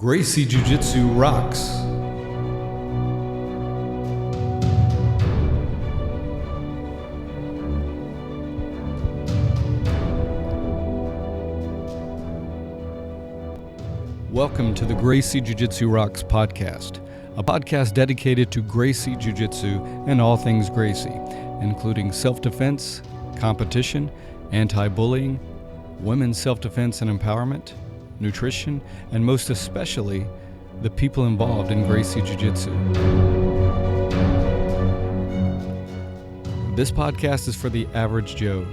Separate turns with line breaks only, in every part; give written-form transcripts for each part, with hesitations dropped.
Gracie Jiu Jitsu rocks. Welcome to the Gracie Jiu Jitsu Rocks podcast, a podcast dedicated to Gracie Jiu Jitsu and all things Gracie, including self-defense, competition, anti-bullying, women's self-defense and empowerment, nutrition, and most especially, the people involved in Gracie Jiu Jitsu. This podcast is for the average Joe.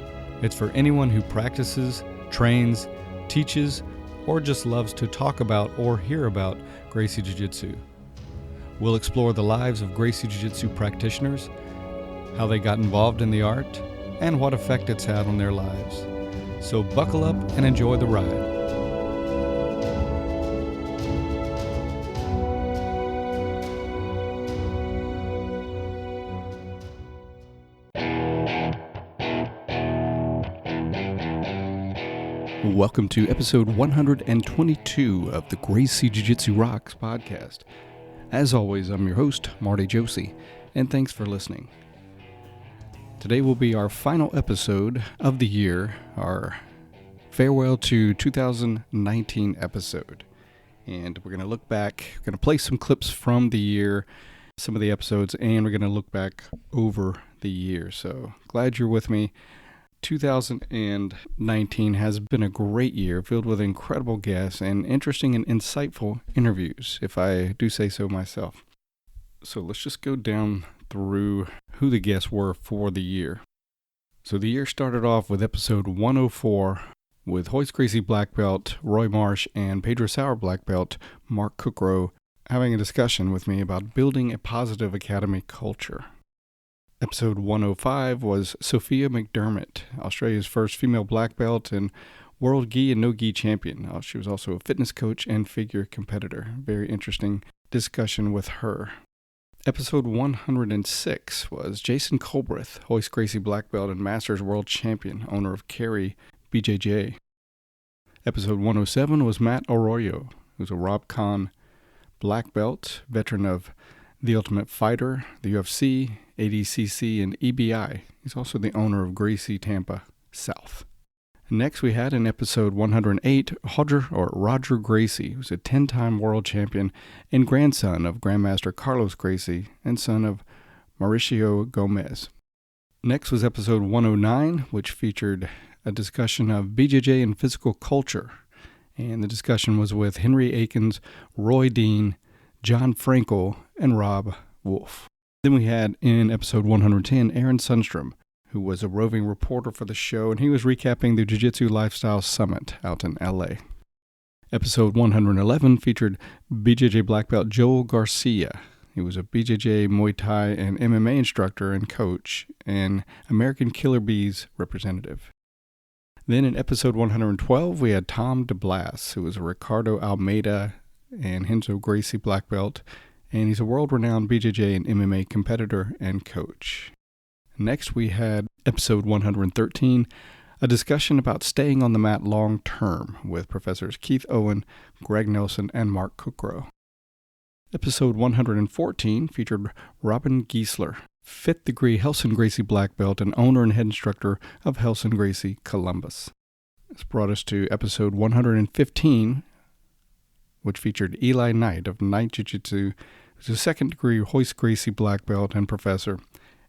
It's for anyone who practices, trains, teaches, or just loves to talk about or hear about Gracie Jiu Jitsu. We'll explore the lives of Gracie Jiu Jitsu practitioners, how they got involved in the art, and what effect it's had on their lives. So buckle up and enjoy the ride. Welcome to episode 122 of the Gracie Jiu Jitsu Rocks podcast. As always, I'm your host, Marty Josie, and thanks for listening. Today will be our final episode of the year, our farewell to 2019 episode. And we're going to look back, we're going to play some clips from the year, some of the episodes, and we're going to look back over the year. So glad you're with me. 2019 has been a great year, filled with incredible guests and interesting and insightful interviews, if I do say so myself. So let's just go down through who the guests were for the year. So the year started off with episode 104 with Roger Gracie black belt Roy Marsh and Pedro Sauer black belt Mark Cookrow having a discussion with me about building a positive academy culture. Episode 105 was Sophia McDermott, Australia's first female black belt and world gi and no-gi champion. She was also a fitness coach and figure competitor. Very interesting discussion with her. Episode 106 was Jason Colbreth, Roger Gracie black belt and Masters world champion, owner of Culture and BJJ. Episode 107 was Matt Arroyo, who's a Rob Conn black belt, veteran of The Ultimate Fighter, the UFC, ADCC, and EBI. He's also the owner of Gracie Tampa South. Next, we had in episode 108, Roger Gracie, who's a 10-time world champion and grandson of Grandmaster Carlos Gracie and son of Mauricio Gomez. Next was episode 109, which featured a discussion of BJJ and physical culture. And the discussion was with Henry Akins, Roy Dean, John Frankl, and Robb Wolf. Then we had in episode 110 Aaron Sundstrom, who was a roving reporter for the show, and he was recapping the Jiu Jitsu Lifestyle Summit out in LA. Episode 111 featured BJJ black belt Joel Garcia. He was a BJJ, Muay Thai, and MMA instructor and coach, and American Killer Bees representative. Then in episode 112 we had Tom DeBlass, who was a Ricardo Almeida and Renzo Gracie black belt, and he's a world-renowned BJJ and MMA competitor and coach. Next, we had episode 113, a discussion about staying on the mat long-term with Professors Keith Owen, Greg Nelson, and Mark Cookrow. Episode 114 featured Robin Giesler, 5th degree Helson Gracie black belt and owner and head instructor of Helson Gracie Columbus. This brought us to episode 115, which featured Eli Knight of Knight Jiu Jitsu, who's a 2nd degree Roger Gracie black belt and professor,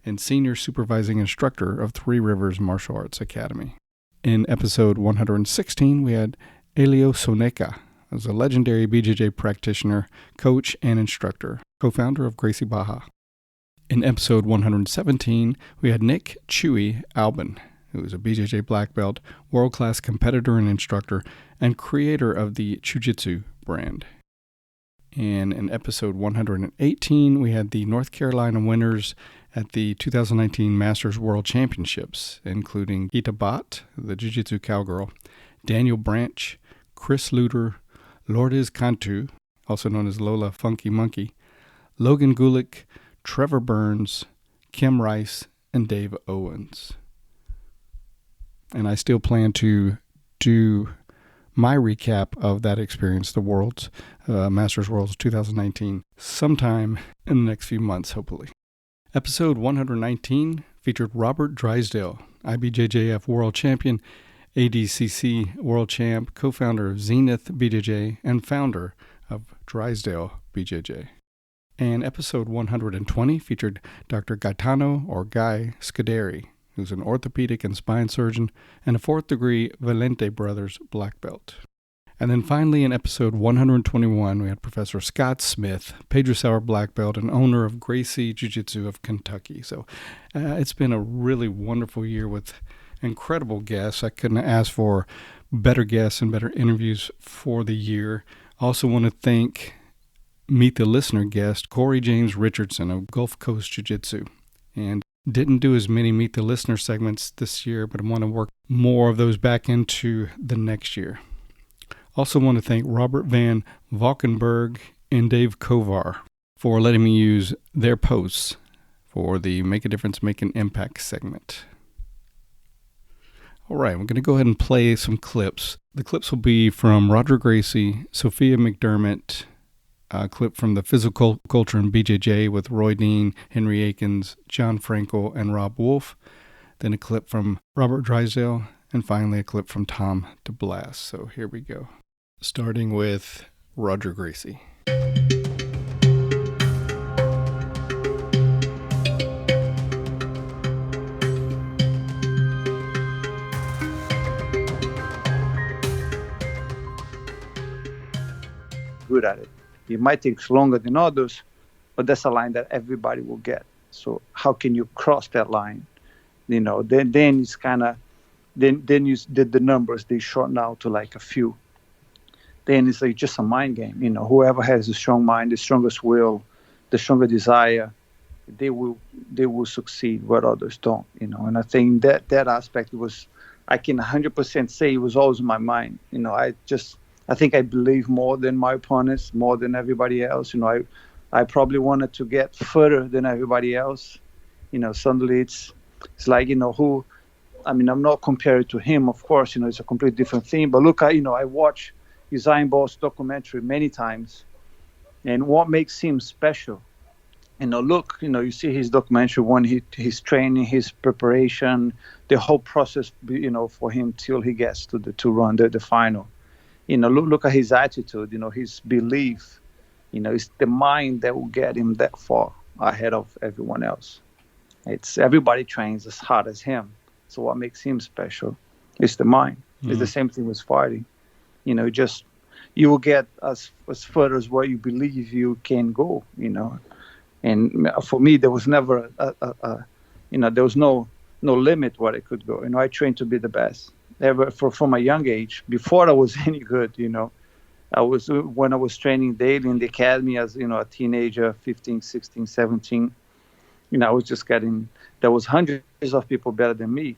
and senior supervising instructor of Three Rivers Martial Arts Academy. In episode 116, we had Elio Soneca, who's a legendary BJJ practitioner, coach, and instructor, co-founder of Gracie Baja. In episode 117, we had Nick Chewy Albin, who is a BJJ black belt, world-class competitor and instructor, and creator of the Jiu Jitsu brand. And in episode 118, we had the North Carolina winners at the 2019 Masters World Championships, including Gita Bhatt, the Jiu Jitsu cowgirl, Daniel Branch, Chris Luter, Lourdes Cantu, also known as Lola Funky Monkey, Logan Gulick, Trevor Burns, Kim Rice, and Dave Owens. And I still plan to do my recap of that experience, the Worlds, Masters Worlds 2019, sometime in the next few months, hopefully. Episode 119 featured Robert Drysdale, IBJJF World Champion, ADCC World Champ, co-founder of Zenith BJJ, and founder of Drysdale BJJ. And episode 120 featured Dr. Gaetano or Guy Scuderi, who's an orthopedic and spine surgeon and a 4th degree Valente Brothers black belt. And then finally in episode 121, we had Professor Scott Smith, Pedro Sauer black belt and owner of Gracie Jiu Jitsu of Kentucky. So it's been a really wonderful year with incredible guests. I couldn't ask for better guests and better interviews for the year. Also want to thank Meet the Listener guest, Corey James Richardson of Gulf Coast Jiu Jitsu. And didn't do as many Meet the Listener segments this year, but I want to work more of those back into the next year. Also want to thank Robert Van Valkenburg and Dave Kovar for letting me use their posts for the Make a Difference, Make an Impact segment. All right, we're going to go ahead and play some clips. The clips will be from Roger Gracie, Sophia McDermott, a clip from the Physical Culture and BJJ with Roy Dean, Henry Akins, John Frankl, and Robb Wolf. Then a clip from Robert Drysdale, and finally a clip from Tom DeBlass. So here we go. Starting with Roger Gracie.
Good at it. It might take longer than others, but that's a line that everybody will get. So how can you cross that line? Then it's kind of, then you did the numbers, they shorten out to like a few. Then it's like just a mind game. Whoever has the strong mind, the strongest will, the stronger desire, they will succeed where others don't. And I think that aspect was, I can 100% say it was always in my mind. I think I believe more than my opponents, more than everybody else. I probably wanted to get further than everybody else. Suddenly it's like, I'm not compared to him, of course, it's a completely different thing. But look, I watch Usain Bolt's documentary many times. And what makes him special? You see his documentary when his training, his preparation, the whole process, for him till he gets to run the final. Look at his attitude, his belief, it's the mind that will get him that far ahead of everyone else. Everybody trains as hard as him. So what makes him special is the mind. Mm-hmm. It's the same thing with fighting. You will get as far as where you believe you can go, And for me, there was never there was no limit where I could go. I trained to be the best. Ever from a young age, before I was any good, when I was training daily in the academy as, a teenager, 15, 16, 17, I was just there was hundreds of people better than me,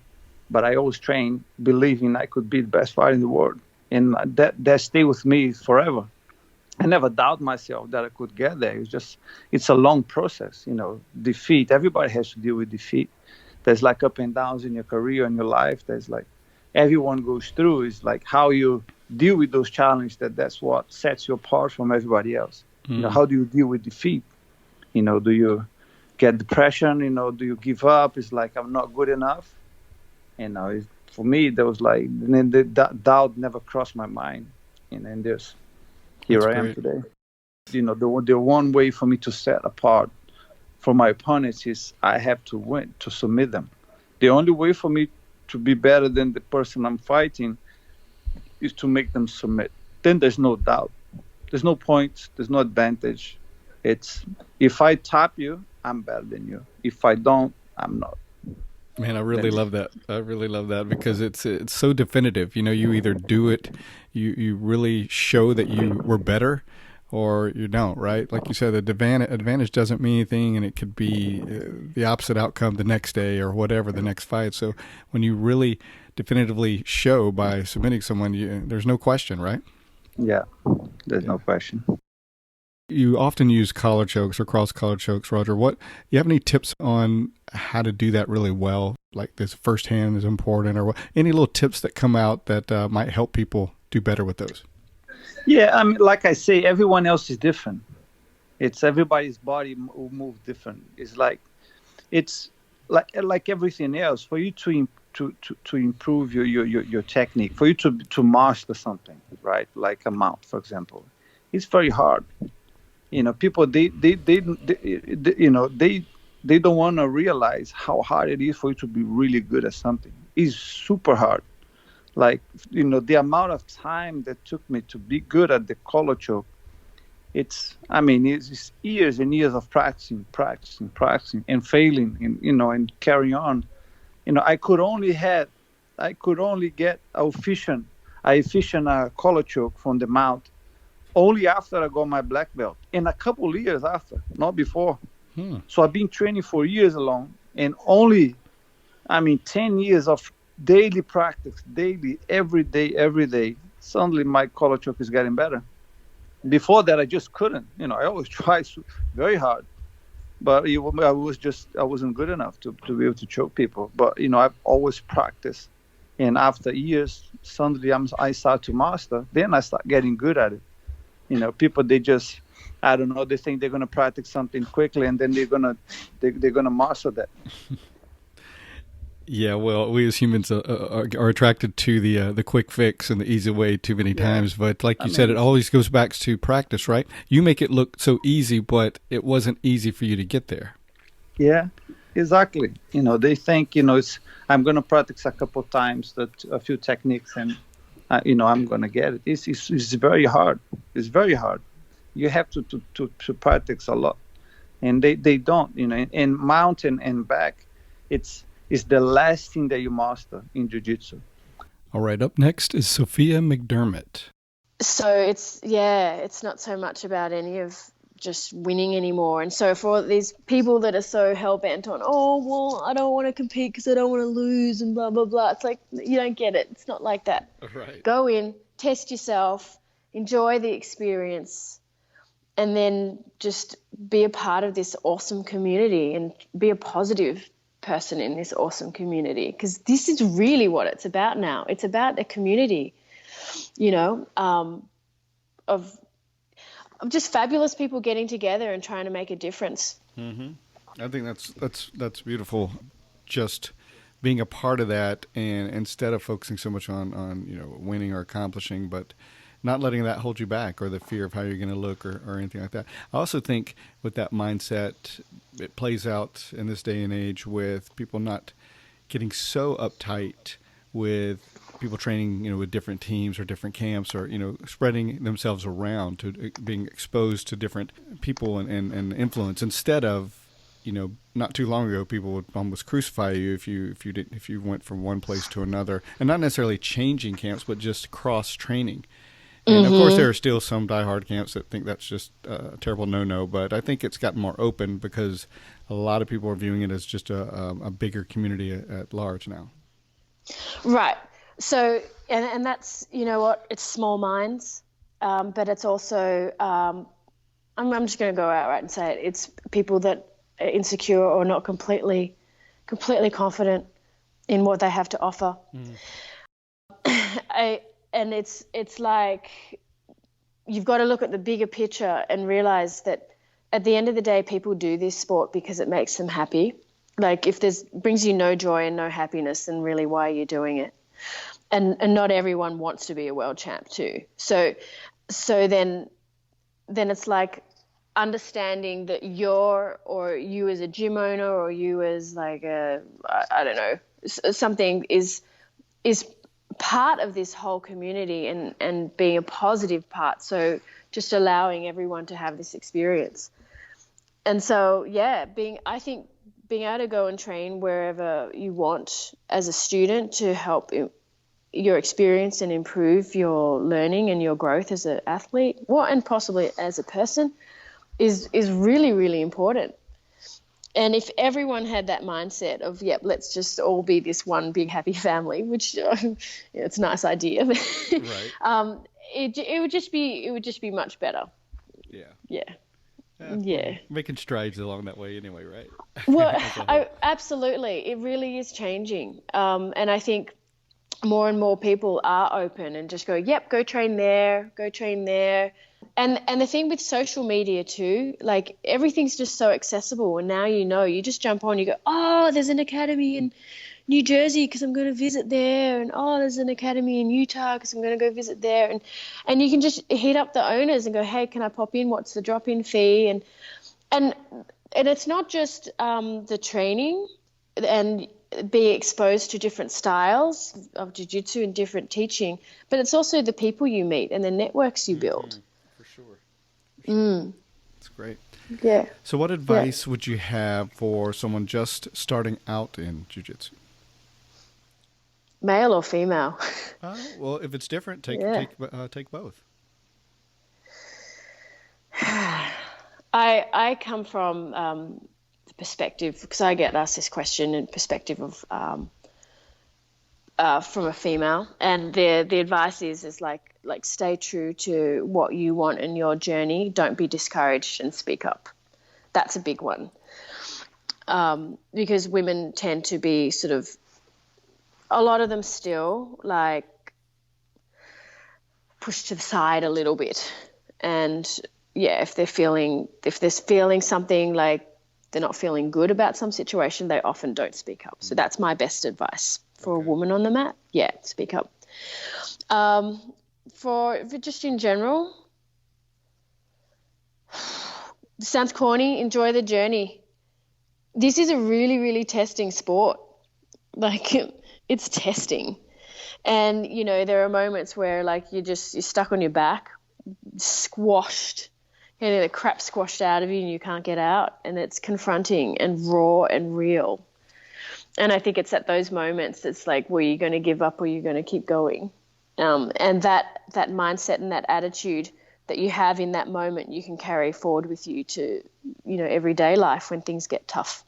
but I always trained believing I could be the best fighter in the world. And that stayed with me forever. I never doubt myself that I could get there. It's a long process, defeat. Everybody has to deal with defeat. There's like up and downs in your career and your life. There's like, everyone goes through is like how you deal with those challenges. That's what sets you apart from everybody else.
Mm.
How do you deal with defeat? Do you get depression? Do you give up? It's like, I'm not good enough. For me, there was like, the doubt never crossed my mind. And here I am today. The one way for me to set apart from my opponents is I have to win, to submit them. The only way for me to be better than the person I'm fighting is to make them submit. Then there's no doubt. There's no points. There's no advantage. It's, if I top you, I'm better than you. If I don't, I'm not.
Man, I really love that. I really love that because it's so definitive. You either do it, you really show that you were better, or you don't, right? Like you said, the advantage doesn't mean anything, and it could be the opposite outcome the next day or whatever, the next fight. So when you really definitively show by submitting someone, there's no question, right?
Yeah, there's no question.
You often use collar chokes or cross collar chokes, Roger. You have any tips on how to do that really well? Like this first hand is important, or any little tips that come out that might help people do better with those?
Yeah, I mean, like I say, everyone else is different. It's everybody's body will move different. It's like everything else. For you to improve your technique, for you to master something, right? Like a mount, for example, it's very hard. People they don't want to realize how hard it is for you to be really good at something. It's super hard. Like, the amount of time that took me to be good at the collar choke, it's years and years of practicing and failing and carrying on. I could only get a efficient collar choke from the mount only after I got my black belt, and a couple of years after, not before. So I've been training for years alone, and only 10 years of daily practice, every day. Suddenly my collar choke is getting better. Before that, I just couldn't. I always tried very hard, but I wasn't good enough to be able to choke people. But I've always practiced, and after years, suddenly I start to master. Then I start getting good at it. People, they just, I don't know, they think they're gonna practice something quickly, and then they're gonna master that.
Yeah, well, we as humans are attracted to the quick fix and the easy way too many times. But like you said, it always goes back to practice, right? You make it look so easy, but it wasn't easy for you to get there.
Yeah, exactly. They think, I'm going to practice a couple of times, a few techniques, and, I'm going to get it. It's very hard. It's very hard. You have to practice a lot. And they don't, in mountain and back, it's the last thing that you master in Jiu-Jitsu.
All right, up next is Sophia McDermott.
So it's not so much about any of just winning anymore. And so for these people that are so hell-bent on, I don't want to compete because I don't want to lose and blah, blah, blah. It's like, you don't get it. It's not like that.
Right.
Go in, test yourself, enjoy the experience, and then just be a part of this awesome community and be a positive person in this awesome community, because this is really what it's about now. It's about a community, of just fabulous people getting together and trying to make a difference.
Mm-hmm. I think that's beautiful. Just being a part of that, and instead of focusing so much on winning or accomplishing, but not letting that hold you back, or the fear of how you're going to look, or anything like that. I also think with that mindset, it plays out in this day and age with people not getting so uptight with people training, with different teams or different camps, or, spreading themselves around to being exposed to different people and influence, instead of, not too long ago, people would almost crucify you if you went from one place to another, and not necessarily changing camps, but just cross training. And of course, there are still some diehard camps that think that's just a terrible no-no, but I think it's gotten more open because a lot of people are viewing it as just a bigger community at large now.
Right. So, and that's, it's small minds, but it's also, I'm just going to go outright and say it. It's people that are insecure or not completely confident in what they have to offer. And it's like you've got to look at the bigger picture and realize that at the end of the day, people do this sport because it makes them happy. Like, if brings you no joy and no happiness, then really why are you doing it? And not everyone wants to be a world champ too. So then it's like understanding that you as a gym owner, or you as like I don't know, something is part of this whole community, and being a positive part. So just allowing everyone to have this experience. And so, I think being able to go and train wherever you want as a student to help your experience and improve your learning and your growth as an athlete, and possibly as a person, is really, really important. And if everyone had that mindset of, let's just all be this one big happy family, which it's a nice idea, right. It would just be much better. Yeah.
Making strides along that way anyway, right?
Well, absolutely. It really is changing. And I think more and more people are open and just go, yep, go train there, go train there. And the thing with social media too, like everything's just so accessible. And now, you just jump on, you go, oh, there's an academy in New Jersey because I'm going to visit there. And oh, there's an academy in Utah because I'm going to go visit there. And you can just hit up the owners and go, hey, can I pop in? What's the drop-in fee? And it's not just the training and being exposed to different styles of jiu-jitsu and different teaching, but it's also the people you meet and the networks you build.
For sure. That's great.
Yeah.
So what advice would you have for someone just starting out in jiu-jitsu?
Male or female?
Well, if it's different, take both.
I come from the perspective, because I get asked this question in perspective of from a female, and the advice is like stay true to what you want in your journey. Don't be discouraged and speak up. That's a big one, because women tend to be sort of, a lot of them still like pushed to the side a little bit, and if they're feeling something like they're not feeling good about some situation, they often don't speak up. So that's my best advice for a woman on the mat. Yeah, speak up. For just in general, sounds corny, enjoy the journey. This is a really, really testing sport. Like, it's testing. And, there are moments where, like, you're stuck on your back, squashed, getting the crap squashed out of you and you can't get out. And it's confronting and raw and real. And I think it's at those moments, it's like, were you going to give up or are you going to keep going? And that mindset and that attitude that you have in that moment, you can carry forward with you to, everyday life when things get tough.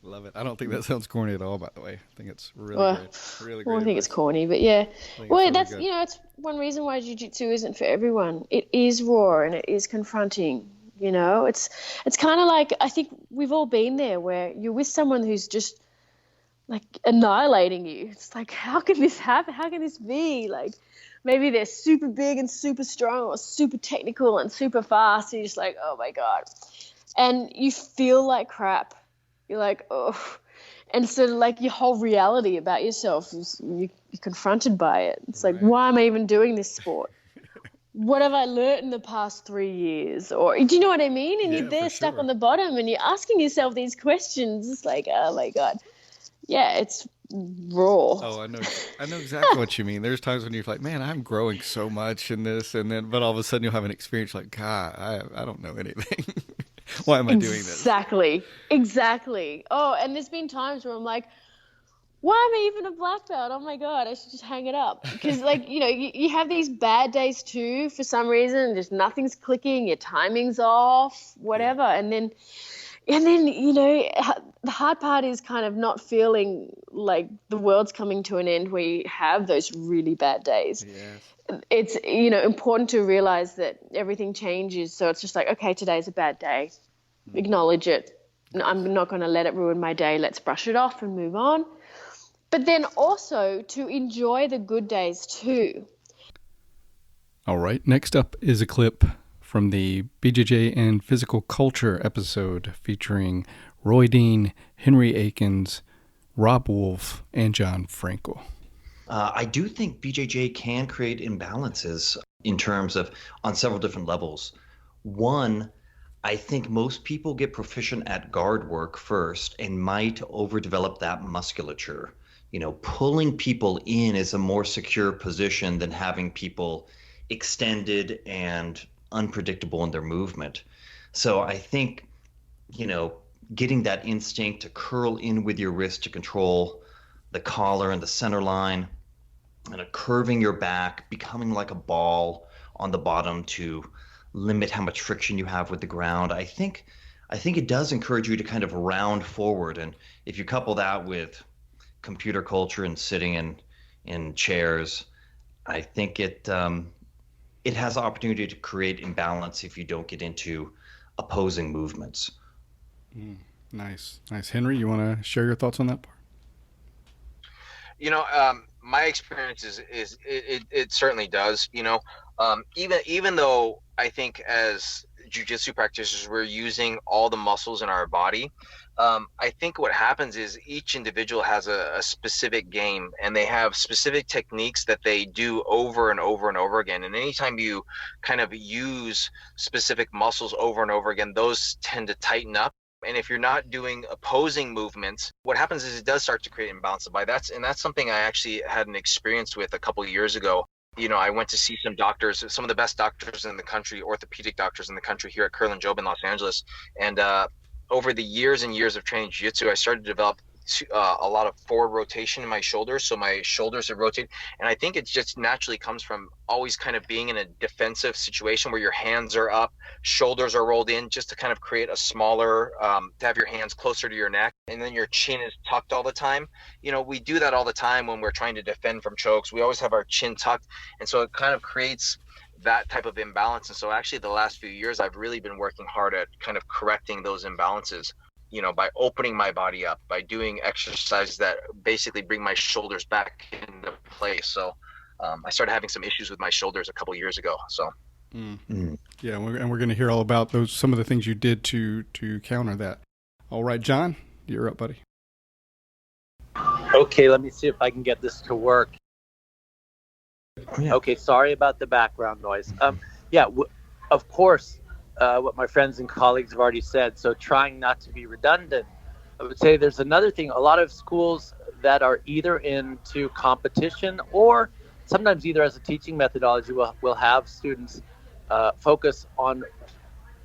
Love it. I don't think that sounds corny at all, by the way. I think it's really great. Really great.
Well, I think it's corny, but yeah. Well, that's, it's one reason why jiu-jitsu isn't for everyone. It is raw and it is confronting. It's kind of like, I think we've all been there where you're with someone who's just like annihilating you. It's like, how can this happen? How can this be? Like, maybe they're super big and super strong or super technical and super fast. And you're just like, oh my God. And you feel like crap. You're like, oh. And so like your whole reality about yourself is you're confronted by it. It's like, why am I even doing this sport? What have I learned in the past 3 years? Or do you know what I mean? And you're there stuck on the bottom and you're asking yourself these questions. It's like, oh my God. Yeah, it's raw.
Oh, I know exactly what you mean. There's times when you're like, man, I'm growing so much in this, but all of a sudden you'll have an experience like, God, I don't know anything. Why am I doing this? Exactly. Oh, and there's been times where I'm like, why am I even a black belt? Oh my God, I should just hang it up. Because like, you have these bad days too, for some reason, just nothing's clicking, your timing's off, whatever. And then, the hard part is kind of not feeling like the world's coming to an end where you have those really bad days. Yes. It's, important to realize that everything changes. So it's just like, okay, today's a bad day. Acknowledge it. I'm not going to let it ruin my day. Let's brush it off and move on. But then also to enjoy the good days too. All right. Next up is a clip from the BJJ and Physical Culture episode featuring Roy Dean, Henry Akins, Robb Wolf, and John Frankl.
I do think BJJ can create imbalances in terms of on several different levels. One, I think most people get proficient at guard work first and might overdevelop that musculature. Pulling people in is a more secure position than having people extended and unpredictable in their movement. So I think, getting that instinct to curl in with your wrist to control the collar and the center line, and curving your back, becoming like a ball on the bottom to limit how much friction you have with the ground. I think it does encourage you to kind of round forward. And if you couple that with computer culture and sitting in chairs, I think it has the opportunity to create imbalance if you don't get into opposing movements.
Nice. Henry, you want to share your thoughts on that part?
my experience is it certainly does. Even though I think as jiu-jitsu practitioners we're using all the muscles in our body, I think what happens is each individual has a specific game, and they have specific techniques that they do over and over and over again. And anytime you kind of use specific muscles over and over again, those tend to tighten up. And if you're not doing opposing movements, what happens is it does start to create imbalance. And that's something I actually had an experience with a couple of years ago. I went to see some doctors, some of the best doctors in the country, orthopedic doctors in the country, here at Curlin Job in Los Angeles. And over the years and years of training jiu-jitsu, I started to develop a lot of forward rotation in my shoulders. So my shoulders have rotated. And I think it just naturally comes from always kind of being in a defensive situation where your hands are up, shoulders are rolled in, just to kind of create a smaller, to have your hands closer to your neck. And then your chin is tucked all the time. We do that all the time when we're trying to defend from chokes. We always have our chin tucked. And so it kind of creates that type of imbalance. And so actually the last few years, I've really been working hard at kind of correcting those imbalances, by opening my body up, by doing exercises that basically bring my shoulders back into place. So I started having some issues with my shoulders a couple years ago. So
yeah, and we're going to hear all about some of the things you did to counter that. All right, John, you're up, buddy.
Okay, let me see if I can get this to work. Okay, sorry about the background noise. Of course, what my friends and colleagues have already said, so trying not to be redundant. I would say there's another thing. A lot of schools that are either into competition or sometimes either as a teaching methodology will have students focus on,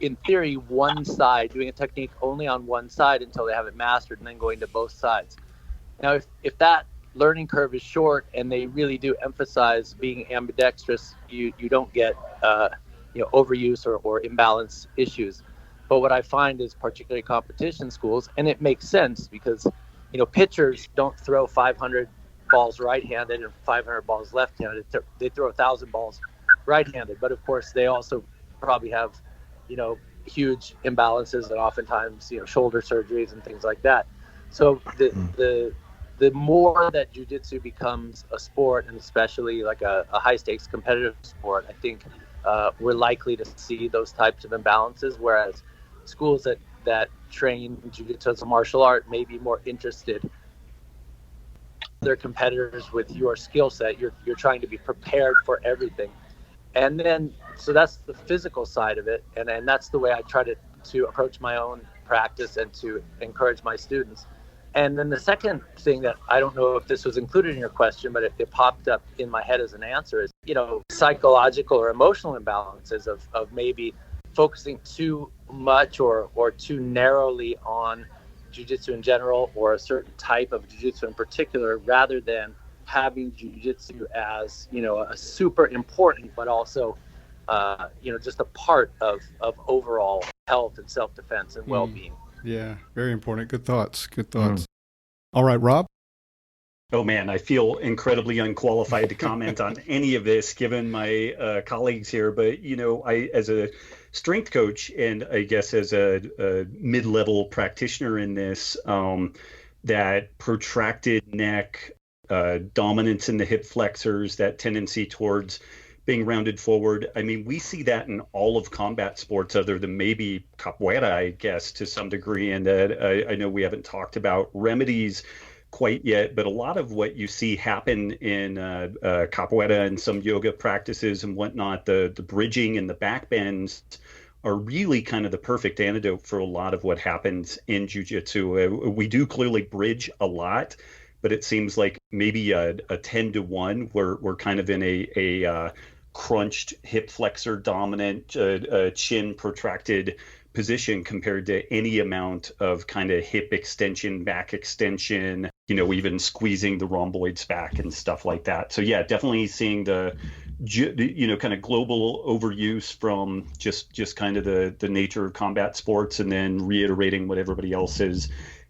in theory, one side, doing a technique only on one side until they have it mastered, and then going to both sides. Now, if that learning curve is short and they really do emphasize being ambidextrous, you don't get overuse or imbalance issues. But what I find is particularly competition schools, and it makes sense because pitchers don't throw 500 balls right-handed and 500 balls left-handed. They throw 1,000 balls right-handed, but of course they also probably have huge imbalances and oftentimes shoulder surgeries and things like that. So the more that jiu-jitsu becomes a sport, and especially like a high-stakes competitive sport, I think we're likely to see those types of imbalances, whereas schools that train jiu-jitsu as a martial art may be more interested. Their competitors with your skill set, you're trying to be prepared for everything. And then, so that's the physical side of it, and that's the way I try to approach my own practice and to encourage my students. And then the second thing that I don't know if this was included in your question, but it popped up in my head as an answer is, psychological or emotional imbalances of maybe focusing too much or too narrowly on jiu-jitsu in general or a certain type of jiu-jitsu in particular, rather than having jiu-jitsu as, a super important, but also, just a part of overall health and self-defense and well-being.
Yeah, very important. Good thoughts. All right, Robb?
Oh, man, I feel incredibly unqualified to comment on any of this, given my colleagues here. But, I, as a strength coach and I guess as a mid-level practitioner in this, that protracted neck, dominance in the hip flexors, that tendency towards being rounded forward. I mean, we see that in all of combat sports other than maybe capoeira, I guess, to some degree. And that I know we haven't talked about remedies quite yet, but a lot of what you see happen in capoeira and some yoga practices and whatnot, the bridging and the back bends are really kind of the perfect antidote for a lot of what happens in jiu-jitsu. We do clearly bridge a lot, but it seems like maybe a 10-to-1 we're kind of in a crunched hip flexor dominant chin protracted position compared to any amount of kind of hip extension, back extension, even squeezing the rhomboids back and stuff like that. So yeah, definitely seeing the kind of global overuse from just kind of the nature of combat sports, and then reiterating what everybody else has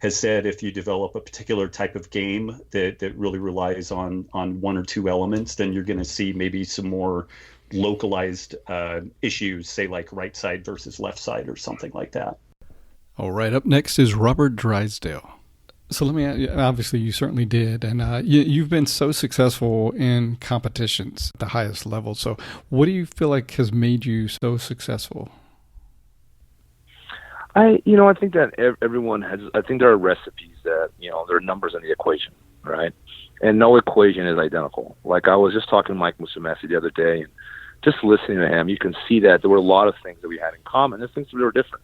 said. If you develop a particular type of game that really relies on one or two elements, then you're going to see maybe some more localized issues, say like right side versus left side or something like that.
All right, up next is Robert Drysdale. So let me ask you, obviously you certainly did, and you've been so successful in competitions at the highest level. So what do you feel like has made you so successful?
I think that everyone has, I think there are recipes that, there are numbers in the equation, right? And no equation is identical. Like I was just talking to Mike Musumeci the other day, and just listening to him, you can see that there were a lot of things that we had in common. There's things that were different.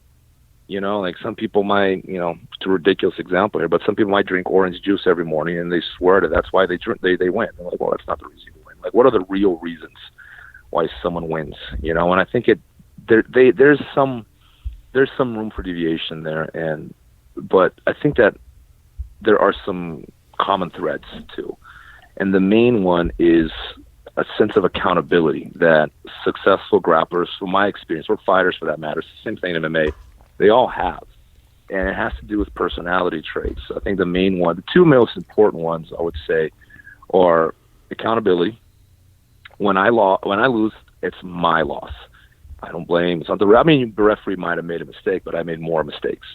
Like some people might, it's a ridiculous example here, but some people might drink orange juice every morning and they swear that that's why they win. They're like, well, that's not the reason you win. Like, what are the real reasons why someone wins? And I think there's some room for deviation there, but I think that there are some common threads too. And the main one is a sense of accountability that successful grapplers, from my experience, or fighters for that matter, it's the same thing in MMA, they all have. And it has to do with personality traits. I think the two most important ones, I would say, are accountability. When I lose, it's my loss. I don't blame. The referee might have made a mistake, but I made more mistakes.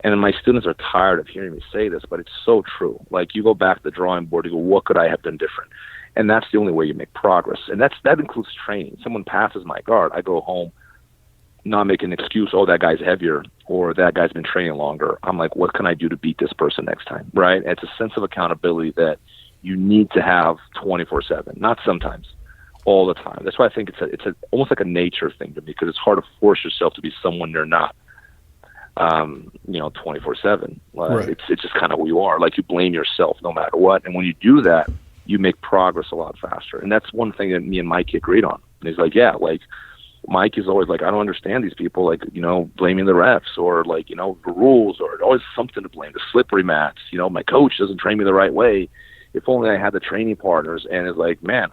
And my students are tired of hearing me say this, but it's so true. Like, you go back to the drawing board, you go, what could I have done different? And that's the only way you make progress. And that includes training. Someone passes my guard, I go home, not make an excuse, oh, that guy's heavier, or that guy's been training longer. I'm like, what can I do to beat this person next time, right? It's a sense of accountability that you need to have 24/7, not sometimes, all the time. That's why I think it's almost like a nature thing to me, because it's hard to force yourself to be someone you're not, 24/7.
Right.
It's just kind of who you are. Like, you blame yourself no matter what. And when you do that, you make progress a lot faster. And that's one thing that me and Mike agreed on. And he's like, yeah, like, Mike is always like, I don't understand these people, like, blaming the refs, or like, the rules, or always something to blame, the slippery mats, my coach doesn't train me the right way. If only I had the training partners. And it's like, man,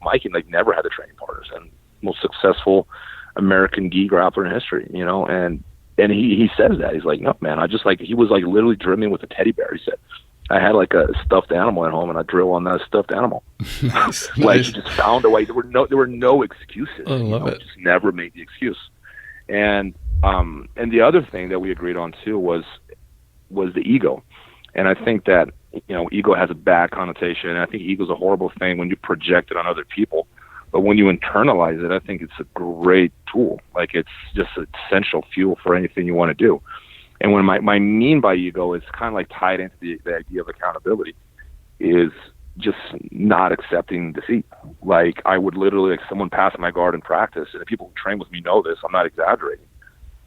Mike never had the training partners, and most successful American gi grappler in history, and he says that. He's like, no, man, he was like literally drilling with a teddy bear. He said, I had like a stuffed animal at home, and I drill on that stuffed animal.
Nice.
Like, you just found a way. There were no excuses.
I love it.
Just never made the excuse. And the other thing that we agreed on too was the ego. And I think that, ego has a bad connotation. And I think ego is a horrible thing when you project it on other people. But when you internalize it, I think it's a great tool. Like, it's just an essential fuel for anything you want to do. And when my mean by ego is kind of like tied into the idea of accountability, is just not accepting defeat. Like, I would literally, like, someone pass my guard in practice, and if people who train with me know this, I'm not exaggerating.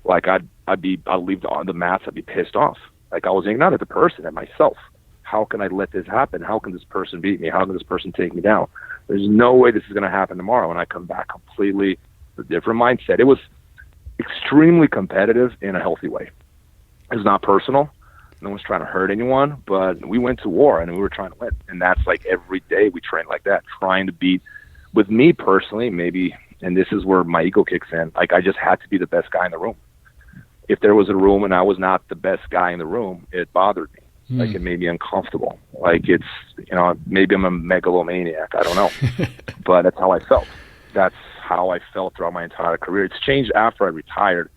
Like, I'd leave the mats, I'd be pissed off. Like, I was angry, not at the person, at myself. How can I let this happen? How can this person beat me? How can this person take me down? There's no way this is going to happen tomorrow. And I come back completely with a different mindset. It was extremely competitive in a healthy way. It's not personal. No one's trying to hurt anyone, but we went to war and we were trying to win. And that's like every day we train like that, trying to beat. With me personally, maybe, and this is where my ego kicks in, like, I just had to be the best guy in the room. If there was a room and I was not the best guy in the room, it bothered me. Like, it made me uncomfortable. Like, it's, maybe I'm a megalomaniac. I don't know. But that's how I felt. That's how I felt throughout my entire career. It's changed after I retired.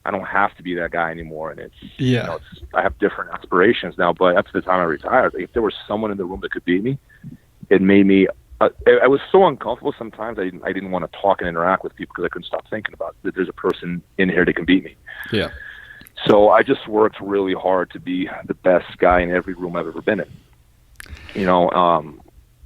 I don't have to be that guy anymore. And I have different aspirations now. But up to the time I retired, if there was someone in the room that could beat me, it made me, I was so uncomfortable sometimes I didn't want to talk and interact with people because I couldn't stop thinking about that there's a person in here that can beat me.
Yeah.
So I just worked really hard to be the best guy in every room I've ever been in.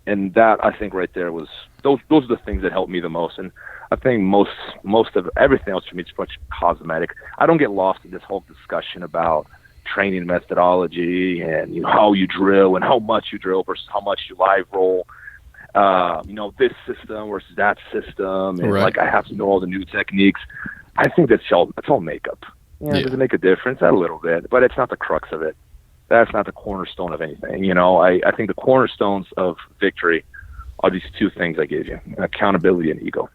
And that, I think, right there was those are the things that helped me the most. And I think most of everything else for me is much cosmetic. I don't get lost in this whole discussion about training methodology and how you drill and how much you drill versus how much you live roll. This system versus that system, and like, I have to know all the new techniques. I think that's all makeup. Does it make a difference? A little bit, but it's not the crux of it. That's not the cornerstone of anything. I think the cornerstones of victory are these two things I gave you: accountability and ego.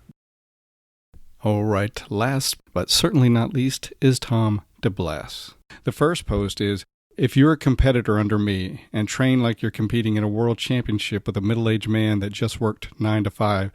All right. Last, but certainly not least, is Tom DeBlass. The first post is, if you're a competitor under me and train like you're competing in a world championship with a middle-aged man that just worked 9 to 5,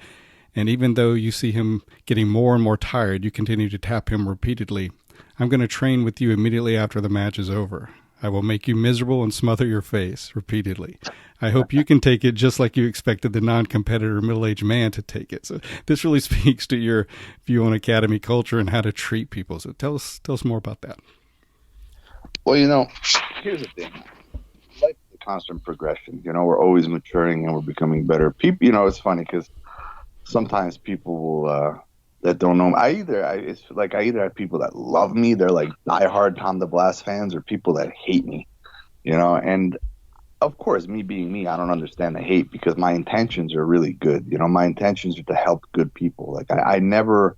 and even though you see him getting more and more tired, you continue to tap him repeatedly, I'm going to train with you immediately after the match is over. I will make you miserable and smother your face repeatedly. I hope you can take it just like you expected the non-competitor middle-aged man to take it. So this really speaks to your view on academy culture and how to treat people. So tell us more about that.
Well, here's the thing. Like the constant progression, we're always maturing and we're becoming better. People, it's funny because sometimes people will, that don't know me, I either have people that love me, they're like diehard Tom DeBlass fans, or people that hate me, and of course, me being me, I don't understand the hate because my intentions are really good. My intentions are to help good people. Like I never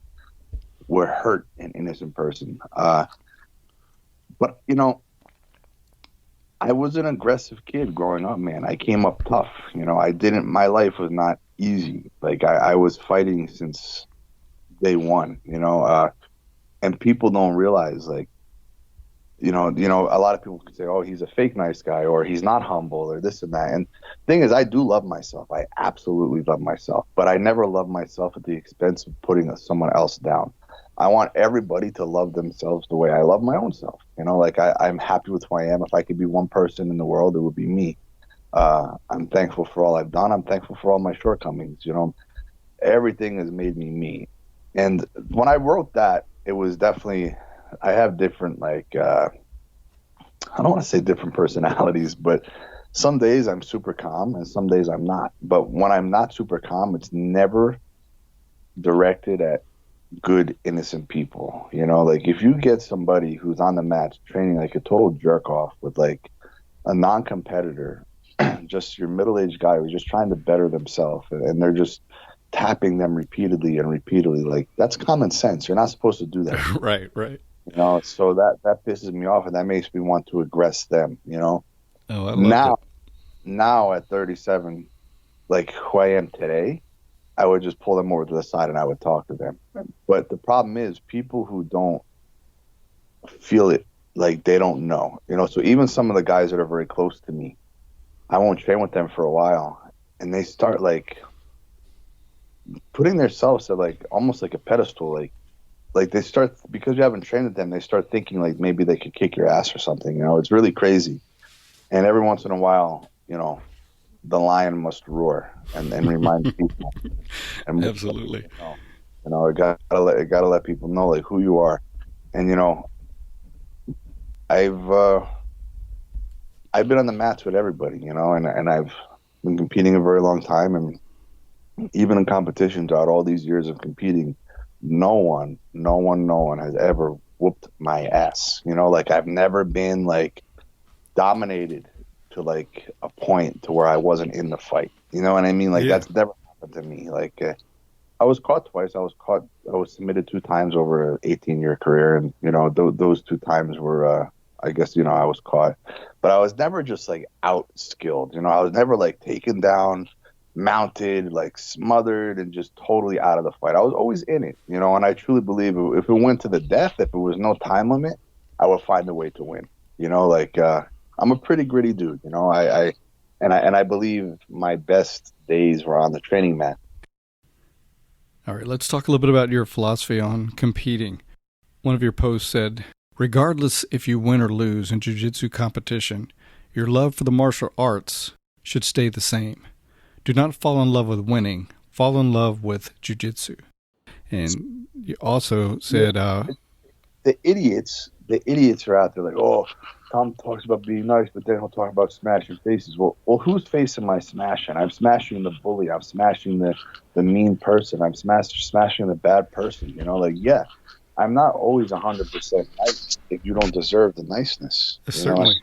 would hurt an innocent person. But I was an aggressive kid growing up, man. I came up tough. My life was not easy. Like I was fighting since day one, and people don't realize, like, a lot of people can say, oh, he's a fake nice guy, or he's not humble, or this and that. And the thing is, I do love myself. I absolutely love myself, but I never love myself at the expense of putting someone else down. I want everybody to love themselves the way I love my own self. I'm happy with who I am. If I could be one person in the world, it would be me. I'm thankful for all I've done. I'm thankful for all my shortcomings. Everything has made me. And when I wrote that, it was definitely, I have different, I don't want to say different personalities, but some days I'm super calm and some days I'm not. But when I'm not super calm, it's never directed at good, innocent people. If you get somebody who's on the mats training like a total jerk off with like a non-competitor, just your middle-aged guy who's just trying to better themselves, and they're just tapping them repeatedly, like, that's common sense. You're not supposed to do that.
Right.
So that pisses me off, and that makes me want to aggress them.
Oh, I love
now at 37, like who I am today, I would just pull them over to the side and I would talk to them. But the problem is people who don't feel it, like they don't know, so even some of the guys that are very close to me, I won't train with them for a while, and they start like putting themselves at like almost like a pedestal, like they start, because you haven't trained with them, they start thinking like maybe they could kick your ass or something. It's really crazy. And every once in a while, the lion must roar and remind people. And
absolutely.
I gotta let people know like who you are. And I've been on the mats with everybody, and I've been competing a very long time, and even in competitions out all these years of competing, no one has ever whooped my ass. I've never been like dominated to like a point to where I wasn't in the fight. You know what I mean? Like That's never happened to me. Like I was caught twice. I was submitted 2 times over an 18-year career, and those 2 times were I guess I was caught, but I was never just like out skilled. I was never like taken down, mounted, like smothered, and just totally out of the fight. I was always in it, and I truly believe if it went to the death, if it was no time limit, I would find a way to win. I'm a pretty gritty dude, I believe my best days were on the training mat.
All right, let's talk a little bit about your philosophy on competing. One of your posts said, regardless if you win or lose in jiu-jitsu competition, your love for the martial arts should stay the same. Do not fall in love with winning. Fall in love with jiu-jitsu. And you also said...
the idiots are out there like, oh, Tom talks about being nice, but then he'll talk about smashing faces. Well, whose face am I smashing? I'm smashing the bully. I'm smashing the mean person. I'm smashing the bad person. Yeah, I'm not always 100% nice if you don't deserve the niceness.
Certainly.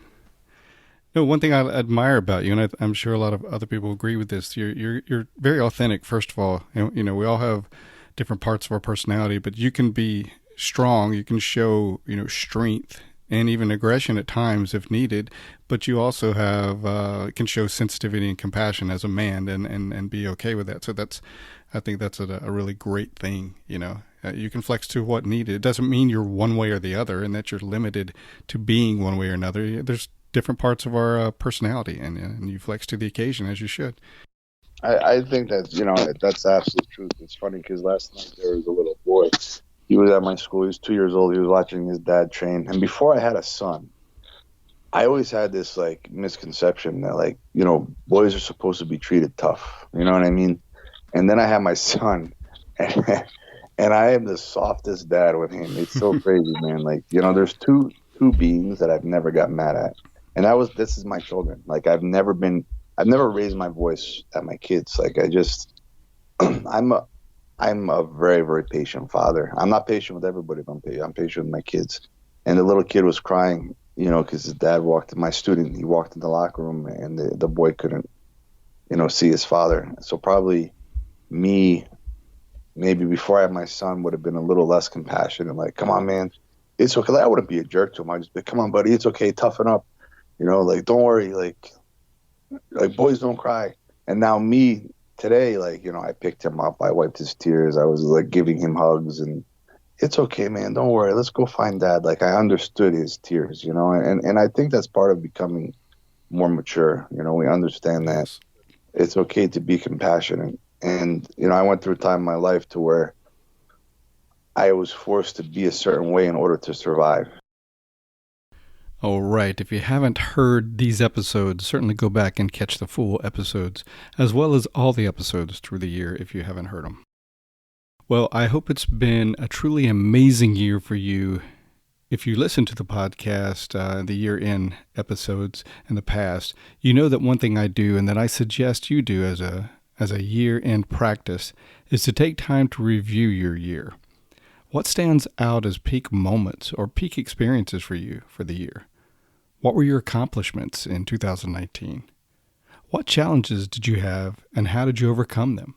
No, one thing I admire about you, and I'm sure a lot of other people agree with this, you're very authentic, first of all. And, we all have different parts of our personality, but you can be strong, you can show, strength and even aggression at times if needed, but you also have, can show sensitivity and compassion as a man and be okay with that. So I think that's a really great thing, you can flex to what needed. It doesn't mean you're one way or the other and that you're limited to being one way or another. There's different parts of our personality, and you flex to the occasion as you should.
I think that, that's absolute truth. It's funny because last night there was a little boy. He was at my school. He was 2 years old. He was watching his dad train. And before I had a son, I always had this like misconception that like, boys are supposed to be treated tough. You know what I mean? And then I had my son, and I am the softest dad with him. It's so crazy, man. Like, there's two beings that I've never got mad at, and this is my children. Like, I've never raised my voice at my kids. Like, I'm a very, very patient father. I'm not patient with everybody, but I'm patient with my kids. And the little kid was crying, because his dad he walked in the locker room, and the boy couldn't, see his father. So probably me, maybe before I had my son, would have been a little less compassionate. Like, come on, man, it's okay. Like, I wouldn't be a jerk to him. I'd just be, come on, buddy, it's okay, toughen up. Like, don't worry. Like boys don't cry. And now me today, like, I picked him up. I wiped his tears. I was like giving him hugs, and it's okay, man. Don't worry. Let's go find dad. Like, I understood his tears, and I think that's part of becoming more mature. We understand that it's okay to be compassionate. And, I went through a time in my life to where I was forced to be a certain way in order to survive.
All right. If you haven't heard these episodes, certainly go back and catch the full episodes, as well as all the episodes through the year if you haven't heard them. Well, I hope it's been a truly amazing year for you. If you listen to the podcast, the year-end episodes in the past, you know that one thing I do and that I suggest you do as a year-end practice is to take time to review your year. What stands out as peak moments or peak experiences for you for the year? What were your accomplishments in 2019? What challenges did you have and how did you overcome them?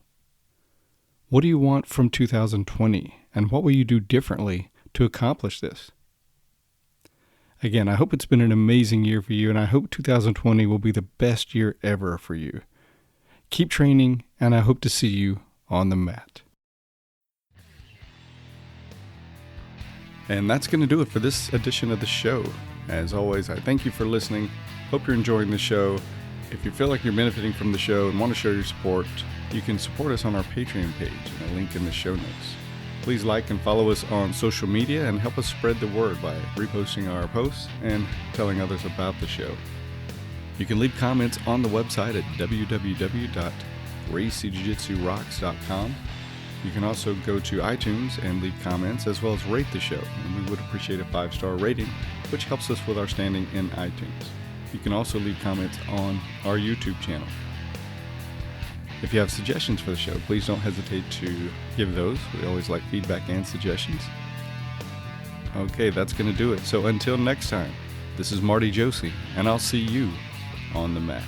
What do you want from 2020 and what will you do differently to accomplish this? Again, I hope it's been an amazing year for you, and I hope 2020 will be the best year ever for you. Keep training, and I hope to see you on the mat. And that's going to do it for this edition of the show. As always, I thank you for listening. Hope you're enjoying the show. If you feel like you're benefiting from the show and want to show your support, you can support us on our Patreon page and a link in the show notes. Please like and follow us on social media and help us spread the word by reposting our posts and telling others about the show. You can leave comments on the website at www.graciejujitsurocks.com. You can also go to iTunes and leave comments as well as rate the show, and we would appreciate a 5-star rating, which helps us with our standing in iTunes. You can also leave comments on our YouTube channel. If you have suggestions for the show, please don't hesitate to give those. We always like feedback and suggestions. Okay, that's going to do it. So until next time, this is Marty Josie, and I'll see you on the mat.